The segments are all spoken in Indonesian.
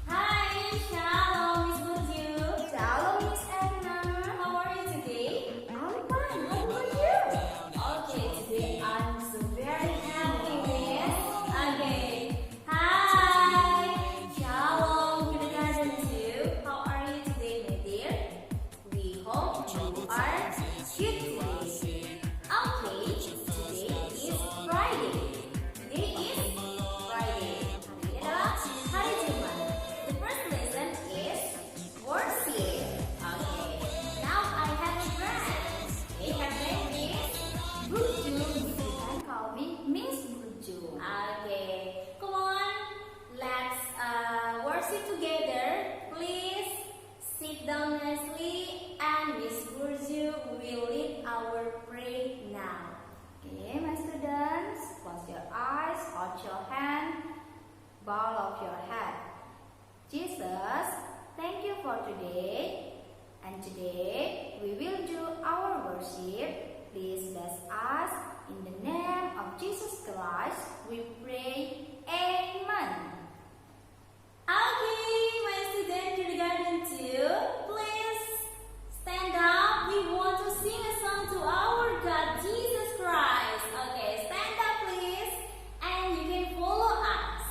Hi, Shalom, Miss Burju. Shalom, Miss Erna. How are you today? I'm fine. How about you? Okay, today I'm so very happy, Miss. Okay. Hi, Shalom, kindergarten 2. How are you today, my dear? We hope you are good today. Okay, today is Friday. Today is Friday. Hari ini adalah hari Jumat. The first lesson is worship. Okay. Now I have a friend. Okay, her name is Burju. You can call me Miss Burju. Okay. Come on. Let's worship together. Please sit down nicely and Miss Burju will lead our prayer now. Okay, my students, close your eyes, hold your hand, bow of your head. Jesus, thank you for today. And today we will do our worship. Please bless us. In the name of Jesus Christ, we pray. Amen. Okay, my student kindergarten 2, please stand up. We want to sing a song to our God, Jesus Christ. Okay, stand up please, and you can follow us.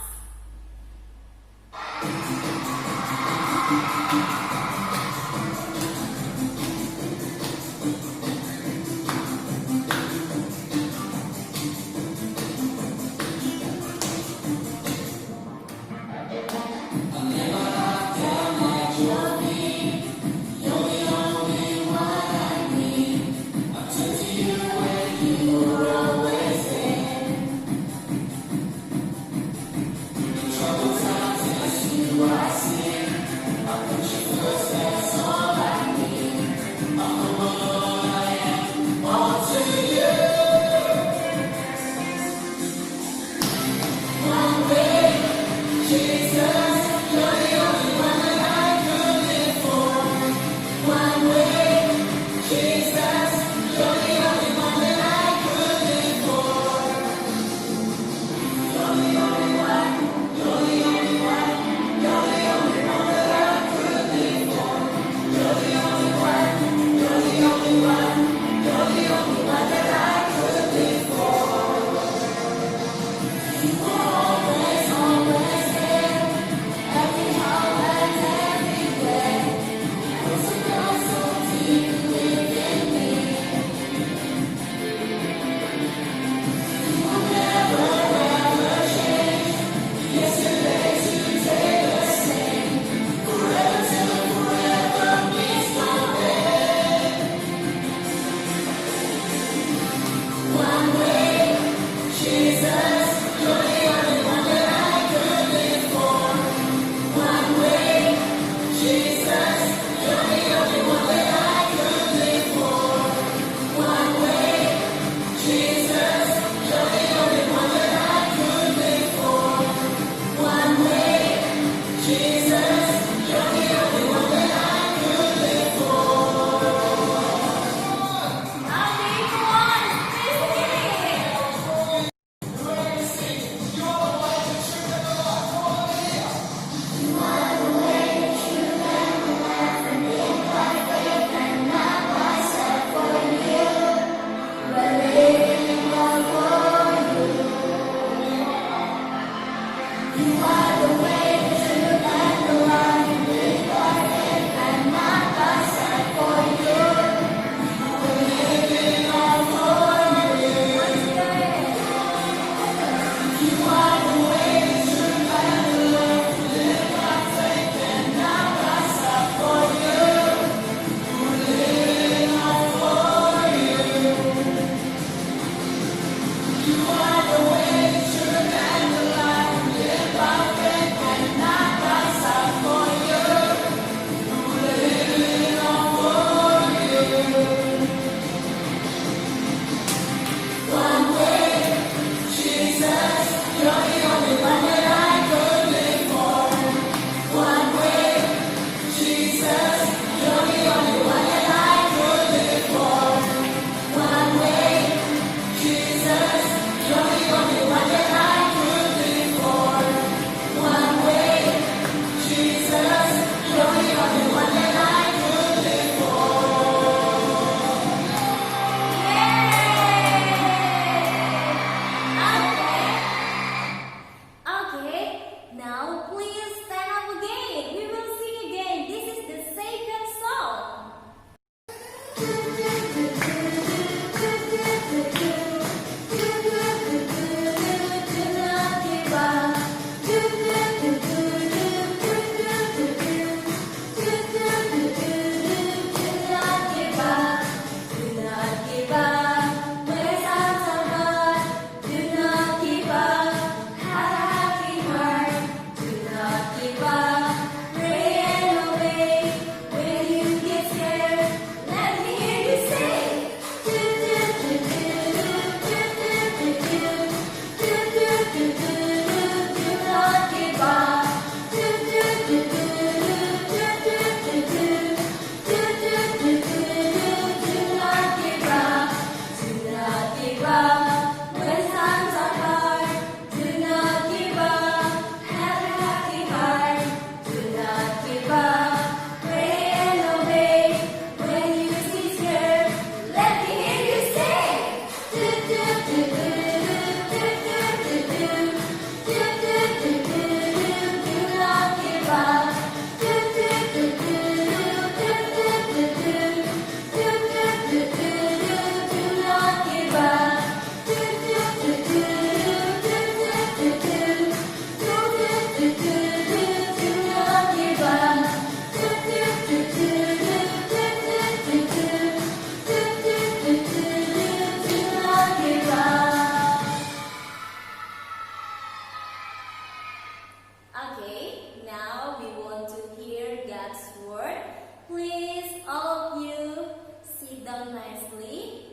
Okay, now we want to hear God's word. Please, all of you, sit down nicely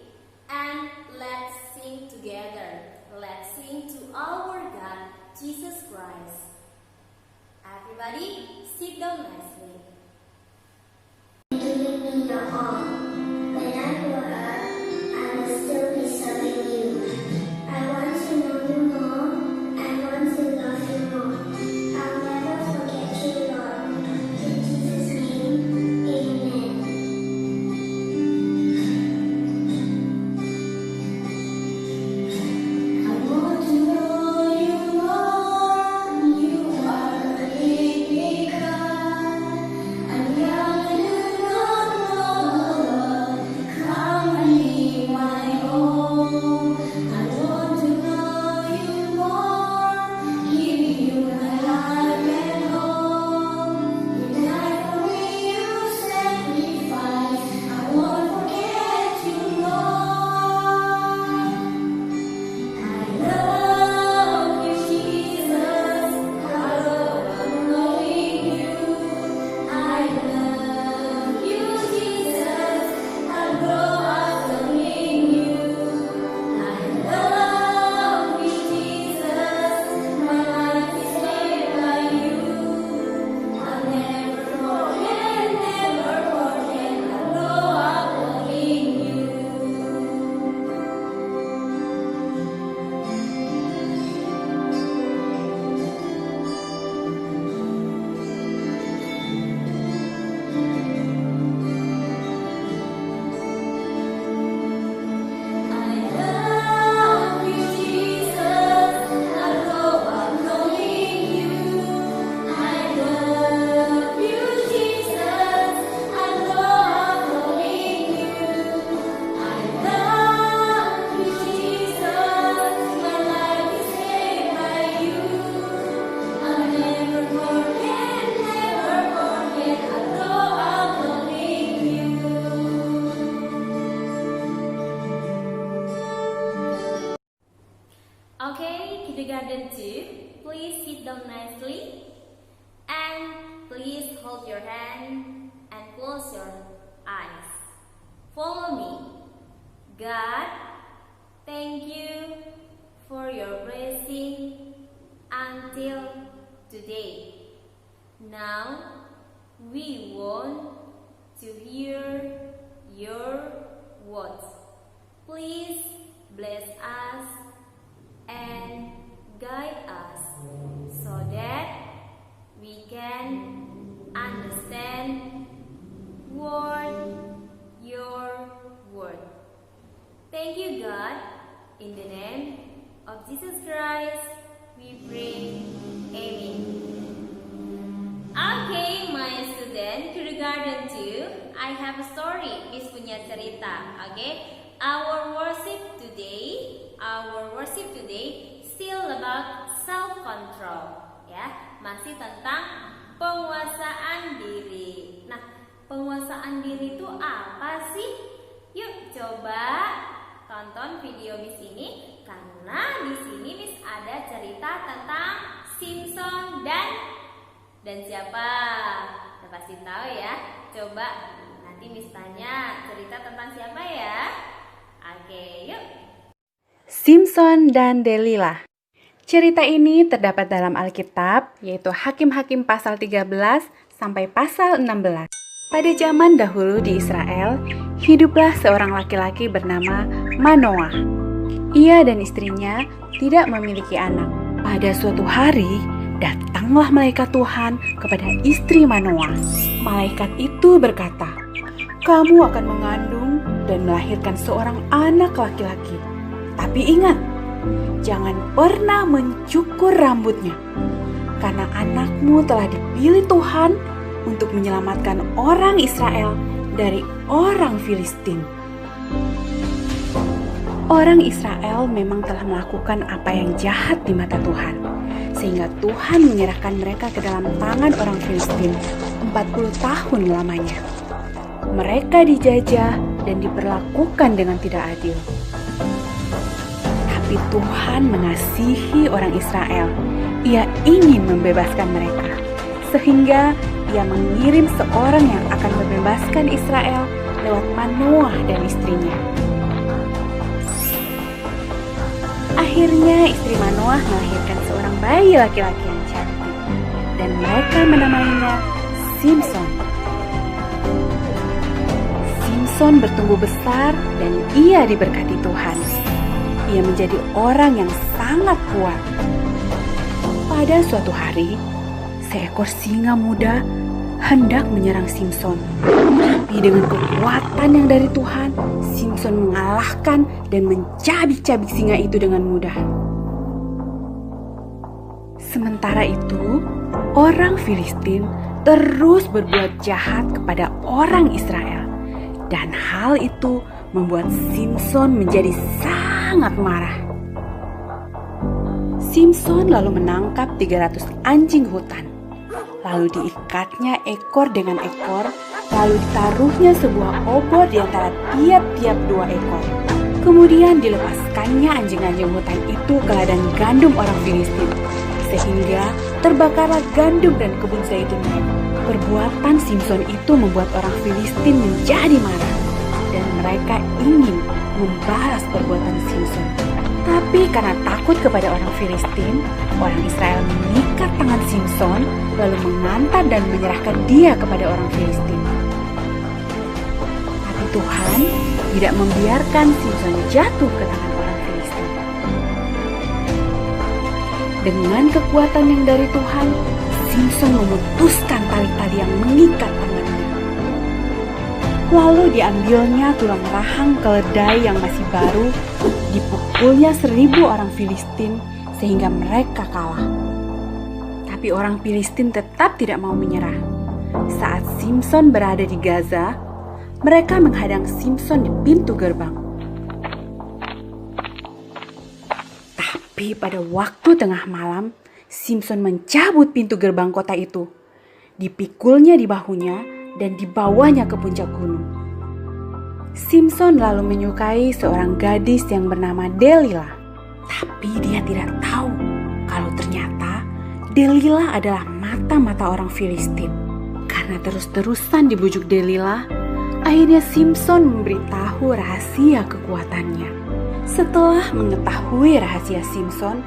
and let's sing together. Let's sing to our God, Jesus Christ. Everybody, sit down nicely. Giving me your all. When I grow up, I will still be serving you. I want to know you more. I want to love you more. I'll never forget you, Lord. In Jesus' name, amen. I want to know you more. You are a big God. I'm young and do not know, Lord. Come and be my own. I want to know you more. Give you my life and all. You died for me, you sacrificed. I won't forget you, Lord. I love you, Jesus. I love knowing you. I love you, Jesus. I grow up loving you. I love you, Jesus. My life is made by you. I'll never forget, never forget. I grow up loving you. I love you, Jesus. I grow up knowing you. I love you, Jesus. I grow up knowing you. I love you, Jesus. My life is made by you. I'll never forget, never forget. I grow up knowing you. Okay, kindergarten 2, please sit down nicely and please hold your hand and close your eyes. Follow me. God, thank you for your blessing until today. Now we want to hear your words. Please bless us and guide us so that we can understand your word. Thank you, God. In the name of Jesus Christ, we pray. Amen. Okay, my student, kindergarten 2, I have a story. Miss punya cerita kita. Oke, our worship today still about self control, ya, masih tentang penguasaan diri. Nah, penguasaan diri itu apa sih? Yuk coba tonton video Miss ini, karena di sini Miss ada cerita tentang Simpson dan siapa? Udah pasti tahu ya. Coba nanti Miss tanya cerita tentang siapa ya. Oke, yuk. Simpson dan Delilah. Cerita ini terdapat dalam Alkitab, yaitu Hakim-Hakim pasal 13 sampai pasal 16. Pada zaman dahulu di Israel, hiduplah seorang laki-laki bernama Manoah. Ia dan istrinya tidak memiliki anak. Pada suatu hari, datanglah malaikat Tuhan kepada istri Manoah. Malaikat itu berkata, "Kamu akan mengandung dan melahirkan seorang anak laki-laki. Tapi ingat, jangan pernah mencukur rambutnya, karena anakmu telah dipilih Tuhan untuk menyelamatkan orang Israel dari orang Filistin." Orang Israel memang telah melakukan apa yang jahat di mata Tuhan, sehingga Tuhan menyerahkan mereka ke dalam tangan orang Filistin 40 tahun lamanya. Mereka dijajah dan diperlakukan dengan tidak adil. Tapi Tuhan mengasihi orang Israel. Ia ingin membebaskan mereka, sehingga Ia mengirim seorang yang akan membebaskan Israel lewat Manoah dan istrinya. Akhirnya istri Manoah melahirkan seorang bayi laki-laki yang cantik, dan mereka menamainya Simpson. Simpson bertumbuh besar dan ia diberkati Tuhan. Ia menjadi orang yang sangat kuat. Pada suatu hari, seekor singa muda hendak menyerang Simpson. Tapi dengan kekuatan yang dari Tuhan, Simpson mengalahkan dan mencabik-cabik singa itu dengan mudah. Sementara itu, orang Filistin terus berbuat jahat kepada orang Israel. Dan hal itu membuat Simpson menjadi sangat marah. Simpson lalu menangkap 300 anjing hutan. Lalu diikatnya ekor dengan ekor, lalu ditaruhnya sebuah obor di antara tiap-tiap 2 ekor. Kemudian dilepaskannya anjing-anjing hutan itu ke ladang gandum orang Filistin, sehingga terbakarlah gandum dan kebun zaitunnya. Perbuatan Simpson itu membuat orang Filistin menjadi marah, dan mereka ingin membalas perbuatan Simpson. Tapi karena takut kepada orang Filistin, orang Israel mengikat tangan Simpson, lalu mengantar dan menyerahkan dia kepada orang Filistin. Tapi Tuhan tidak membiarkan Simpson jatuh ke tangan orang Filistin. Dengan kekuatan yang dari Tuhan, Simpson memutuskan tali-tali yang mengikat tangannya. Lalu diambilnya tulang rahang keledai yang masih baru, dipukulnya 1000 orang Filistin sehingga mereka kalah. Tapi orang Filistin tetap tidak mau menyerah. Saat Simpson berada di Gaza, mereka menghadang Simpson di pintu gerbang. Tapi pada waktu tengah malam, Simpson mencabut pintu gerbang kota itu. Dipikulnya di bahunya dan dibawanya ke puncak gunung. Simpson lalu menyukai seorang gadis yang bernama Delilah. Tapi dia tidak tahu kalau ternyata Delilah adalah mata-mata orang Filistin. Karena terus-terusan dibujuk Delilah, akhirnya Simpson memberitahu rahasia kekuatannya. Setelah mengetahui rahasia Simpson,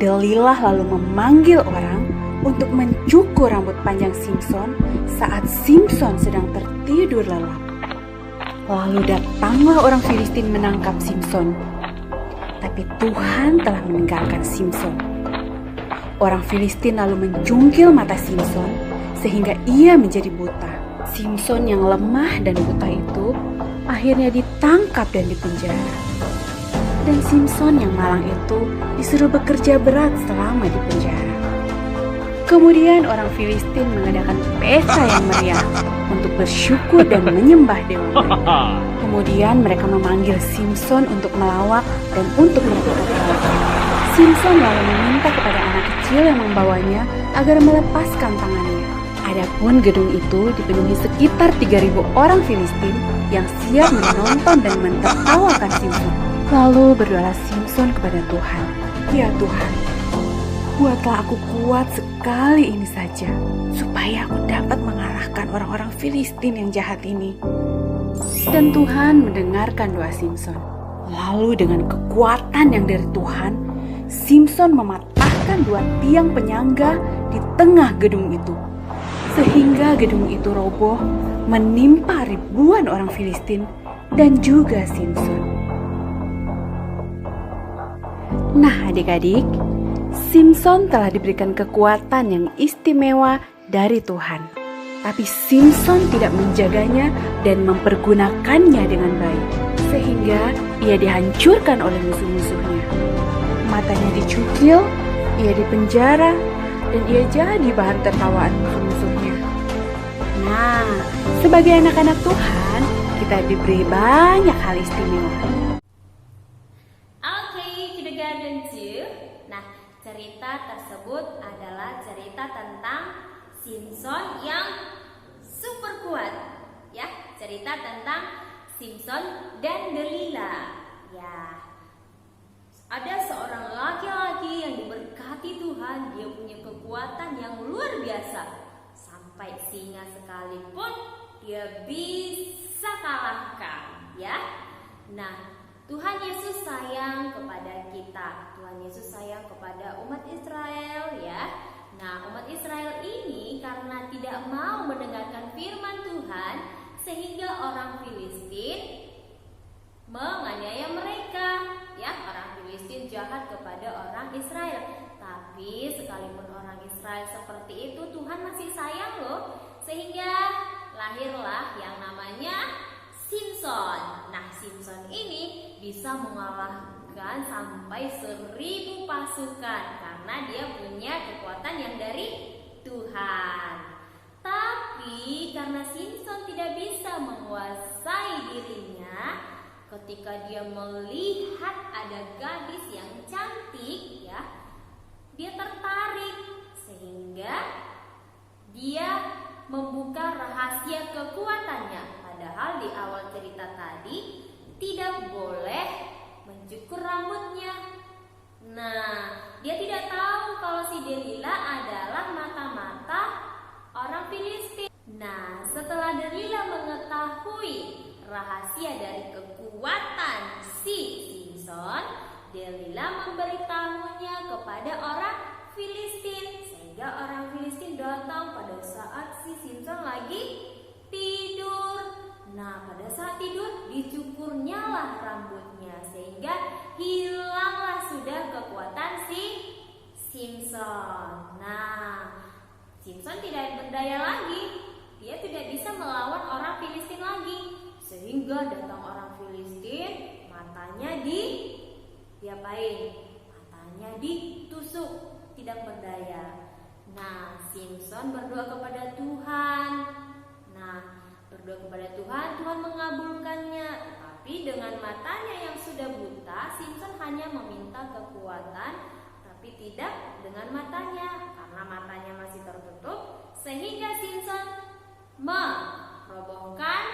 Delilah lalu memanggil orang untuk mencukur rambut panjang Simpson saat Simpson sedang tertidur lelap. Lalu datanglah orang Filistin menangkap Simpson. Tapi Tuhan telah meninggalkan Simpson. Orang Filistin lalu menjungkil mata Simpson sehingga ia menjadi buta. Simpson yang lemah dan buta itu akhirnya ditangkap dan dipenjara. Dan Simpson yang malang itu disuruh bekerja berat selama di penjara. Kemudian orang Filistin mengadakan pesta yang meriah untuk bersyukur dan menyembah dewa mereka. Kemudian mereka memanggil Simson untuk melawak dan untuk merebut hatinya. Simson lalu meminta kepada anak kecil yang membawanya agar melepaskan tangannya. Adapun gedung itu dipenuhi sekitar 3.000 orang Filistin yang siap menonton dan menertawakan Simson. Lalu berdoalah Simson kepada Tuhan, "Ya Tuhan, buatlah aku kuat sekali ini saja, supaya aku dapat mengalahkan orang-orang Filistin yang jahat ini." Dan Tuhan mendengarkan doa Simson. Lalu dengan kekuatan yang dari Tuhan, Simson mematahkan 2 tiang penyangga di tengah gedung itu, sehingga gedung itu roboh menimpa ribuan orang Filistin dan juga Simson. Nah adik-adik, Simson telah diberikan kekuatan yang istimewa dari Tuhan. Tapi Simson tidak menjaganya dan mempergunakannya dengan baik, sehingga ia dihancurkan oleh musuh-musuhnya. Matanya dicukil, ia dipenjara, dan ia jadi bahan tertawaan musuh-musuhnya. Nah, sebagai anak-anak Tuhan, kita diberi banyak hal istimewa. Kindergarten 2. Nah, cerita tersebut adalah cerita tentang Simson yang super kuat. Ya, cerita tentang Simson dan Delila. Ya, ada seorang laki-laki yang diberkati Tuhan. Dia punya kekuatan yang luar biasa. Sampai singa sekalipun dia bisa kalahkan. Ya, nah, Tuhan Yesus sayang kepada kita. Tuhan Yesus sayang kepada umat Israel, ya. Nah, umat Israel ini karena tidak mau mendengarkan firman Tuhan, sehingga orang Filistin menganiaya mereka, ya. Orang Filistin jahat kepada orang Israel. Tapi sekalipun orang Israel seperti itu, Tuhan masih sayang loh. Sehingga lahirlah yang namanya Simson. Nah, Simson ini bisa mengalahkan sampai 1.000 pasukan karena dia punya kekuatan yang dari Tuhan. Tapi karena Simson tidak bisa menguasai dirinya, ketika dia melihat ada gadis yang cantik, ya, dia tertarik sehingga dia membuka rahasia kekuatannya. Padahal di awal cerita tadi tidak boleh mencukur rambutnya. Nah, dia tidak tahu kalau si Delila adalah mata-mata orang Filistin. Nah, setelah Delila mengetahui rahasia dari kekuatan si Simson, Delila memberitahunya kepada orang Filistin, sehingga orang Filistin datang pada saat si Simson lagi tidur. Nah, pada saat tidur dicukurnyalah rambutnya, sehingga hilanglah sudah kekuatan si Simson. Nah, Simson tidak berdaya lagi. Dia tidak bisa melawan orang Filistin lagi. Sehingga datang orang Filistin, matanya diapain? Matanya ditusuk, tidak berdaya. Nah, Simson berdoa kepada Tuhan. Nah, berdoa kepada Tuhan, Tuhan mengabulkannya. Tapi dengan matanya yang sudah buta, Simson hanya meminta kekuatan, tapi tidak dengan matanya, karena matanya masih tertutup. Sehingga Simson merobohkan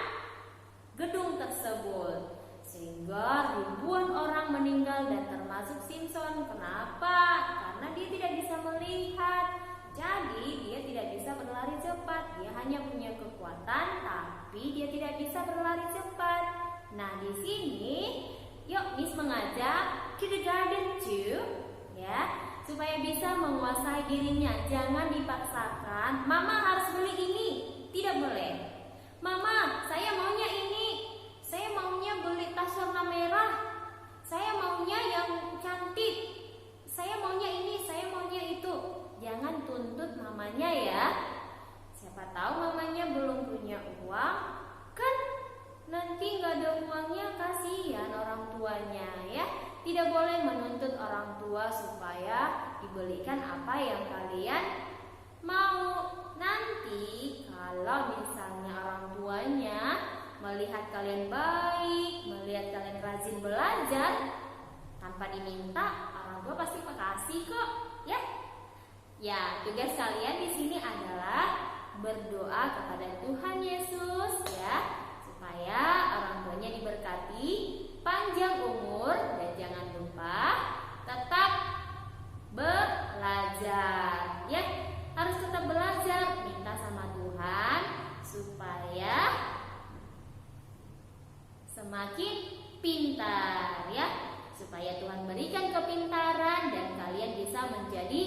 gedung tersebut, sehingga ribuan orang meninggal dan termasuk Simson. Kenapa? Karena dia tidak bisa melihat. Jadi dia tidak bisa berlari cepat. Dia hanya punya kekuatan, tapi dia tidak bisa berlari cepat. Nah, di sini yuk Miss mengajak Kindergarten 2, ya, supaya bisa menguasai dirinya. Jangan dipaksakan, "Mama harus beli ini." Tidak boleh. "Mama, saya maunya ini. Saya maunya beli tas warna merah. Saya maunya yang cantik. Saya maunya ini, saya maunya itu." Jangan tuntut mamanya ya. Siapa tahu mamanya belum punya uang, kan nanti nggak ada uangnya, kasihan orang tuanya ya. Tidak boleh menuntut orang tua supaya dibelikan apa yang kalian Mau. Nanti kalau misalnya orang tuanya melihat kalian baik, melihat kalian rajin belajar, tanpa diminta, orang tua pasti makasih kok, ya. Ya, tugas kalian di sini adalah berdoa kepada Tuhan Yesus, ya, supaya orang tuanya diberkati, panjang umur, dan jangan lupa tetap belajar, ya. Harus tetap belajar, minta sama Tuhan supaya semakin pintar, ya. Supaya Tuhan berikan kepintaran dan kalian bisa menjadi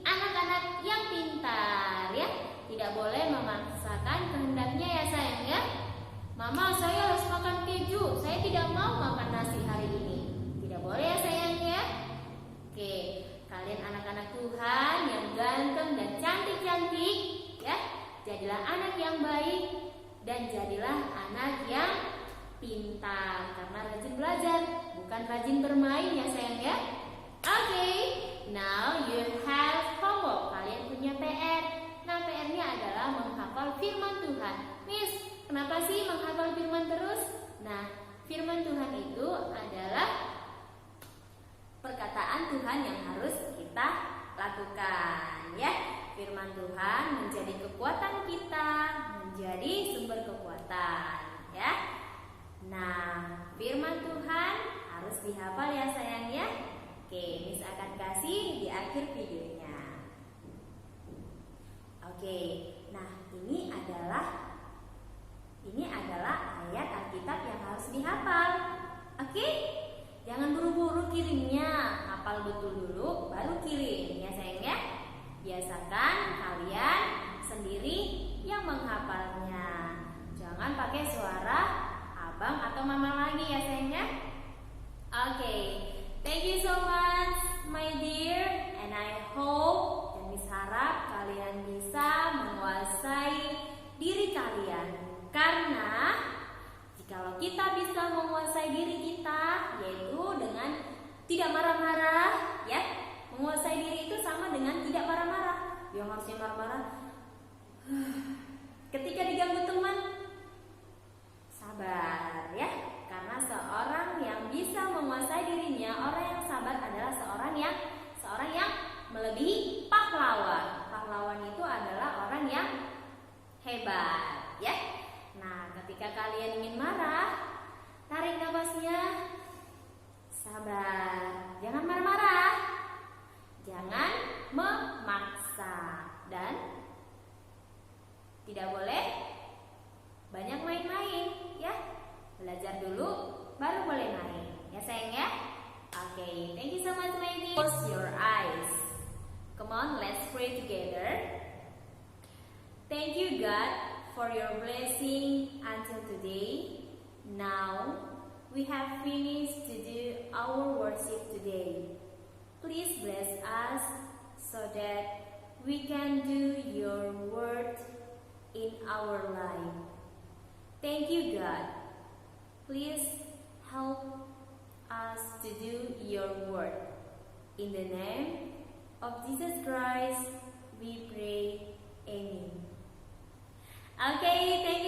anak-anak yang pintar, ya. Tidak boleh memaksakan kehendaknya, ya sayang, ya. Mama, saya harus makan keju, saya tidak mau makan nasi hari ini. Tidak boleh, ya sayang, ya. Oke, kalian anak-anak Tuhan yang ganteng dan cantik-cantik, ya. Jadilah anak yang baik dan jadilah anak yang pintar, karena rajin belajar, bukan rajin bermain, ya sayang, ya. Oke, now you have homework. Kalian punya PR. Nah, PR-nya adalah menghafal firman Tuhan. Miss, kenapa sih menghafal firman terus? Nah, firman Tuhan itu adalah perkataan Tuhan yang harus kita lakukan, ya. Firman Tuhan menjadi kekuatan kita, menjadi sumber kekuatan, ya. Nah, firman Tuhan harus dihafal, ya sayang, ya. Oke, Miss akan kasih di akhir videonya. Oke, nah ini adalah ayat Alkitab yang harus dihafal. Oke, jangan buru-buru kirimnya, hafal betul dulu baru kirim, ya sayang, ya. Biasakan kalian sendiri yang menghafalnya. Jangan pakai suara abang atau mama lagi, ya sayang, ya. Oke, thank you so much my dear, and I hope dan Miss harap kalian bisa menguasai diri kalian. Karena jikalau kita bisa menguasai diri kita, yaitu dengan tidak marah-marah, ya. Menguasai diri itu sama dengan tidak marah-marah. Yang harusnya marah-marah ketika diganggu teman, sabar, ya. Karena seorang yang bisa menguasai dirinya, orang yang sabar adalah seorang yang melebihi pahlawan. Pahlawan itu adalah orang yang hebat, ya. Nah, ketika kalian ingin marah, tarik nafasnya, sabar, jangan marah-marah, jangan memaksa, dan tidak boleh banyak main-main, ya. Belajar dulu, baru boleh main, ya sayang, ya. Oke, thank you so much my dear. Close your eyes. Come on, let's pray together. Thank you God for your blessing until today. Now we have finished to do our worship today. Please bless us so that we can do your word in our life. Thank you God. Please help us to do your word. In the name of Jesus Christ, we pray. Amen. Okay, thank you